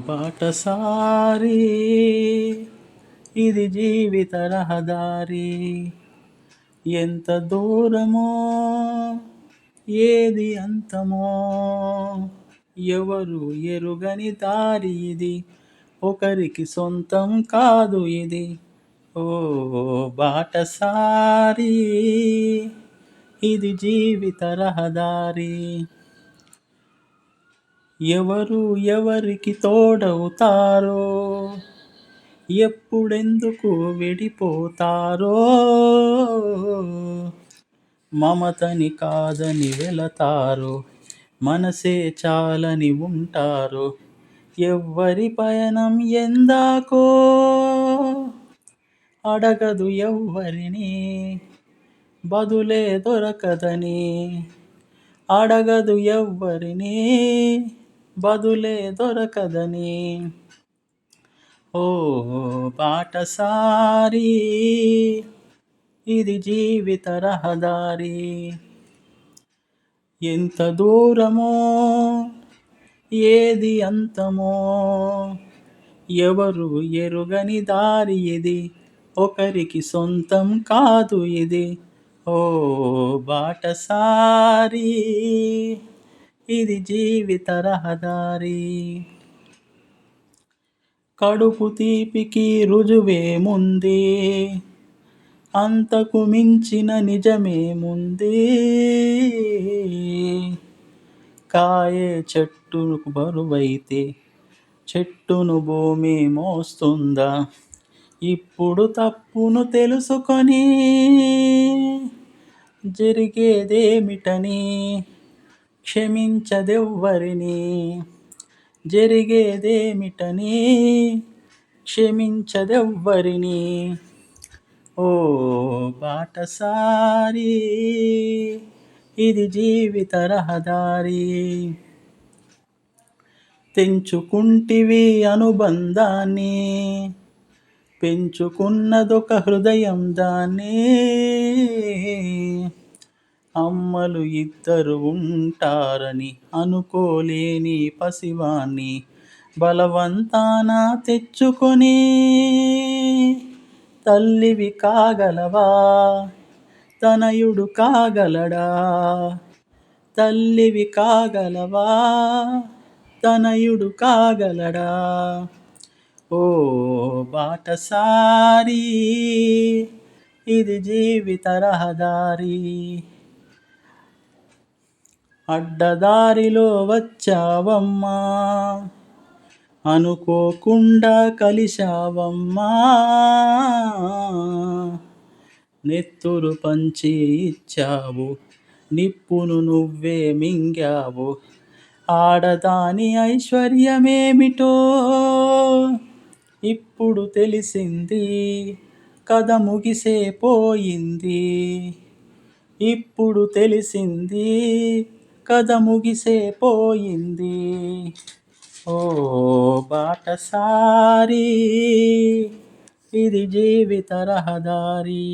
బాటసారి ఇది జీవిత రహదారి, ఎంత దూరమో ఏది అంతమో ఎవరు ఎరుగని దారి ఇది, ఒకరికి సొంతం కాదు ఇది. ఓ బాటసారి ఇది జీవిత రహదారి, ఎవరు ఎవరికి తోడవుతారో ఎప్పుడెందుకు విడిపోతారో, మమతని కాదని వెళతారు, మనసే చాలని ఉంటారు. ఎవ్వరి పయనం ఎందాకో అడగదు ఎవ్వరిని, బదులే దొరకదని అడగదు ఎవ్వరిని, బదులే దొరకదని. ఓ బాటసారి ఇది జీవిత రహదారి, ఎంత దూరమో ఏది అంతమో ఎవరు ఎరుగని దారి ఇది, ఒకరికి సొంతం కాదు ఇది. ఓ బాటసారి ఇది జీవిత రహదారి, కడుపు తీపికి రుజువేముంది, అంతకు మించిన నిజమేముంది. కాయే చెట్టుకు బరువైతే చెట్టును భూమి మోస్తుందా, ఇప్పుడు తప్పును తెలుసుకొని జరిగేదేమిటని క్షమించదెవ్వరిని, జరిగేదేమిటని క్షమించదెవ్వరిని. ఓ బాటసారి ఇది జీవిత రహదారి, తెంచుకుంటివి అనుబంధాన్ని, పెంచుకున్నదొక హృదయం దాన్ని. అమ్మలు ఇద్దరు ఉంటారని అనుకోలేని పసివాణ్ణి బలవంతాన తెచ్చుకొని తల్లివి కాగలవా, తనయుడు కాగలడా. తల్లివి కాగలవా, తనయుడు కాగలడా. ఓ బాటసారి ఇది జీవిత రహదారి, అడ్డదారిలో వచ్చావమ్మా, అనుకోకుండా కలిశావమ్మా, నెత్తురు పంచి ఇచ్చావు, నిప్పును నువ్వే మింగావు. ఆడదాని ఐశ్వర్యమేమిటో ఇప్పుడు తెలిసింది, కథ ముగిసే పోయింది. ఇప్పుడు తెలిసింది, కథ ముగిసే పోయింది. ఓ బాటసారి ఇది జీవిత రహదారి.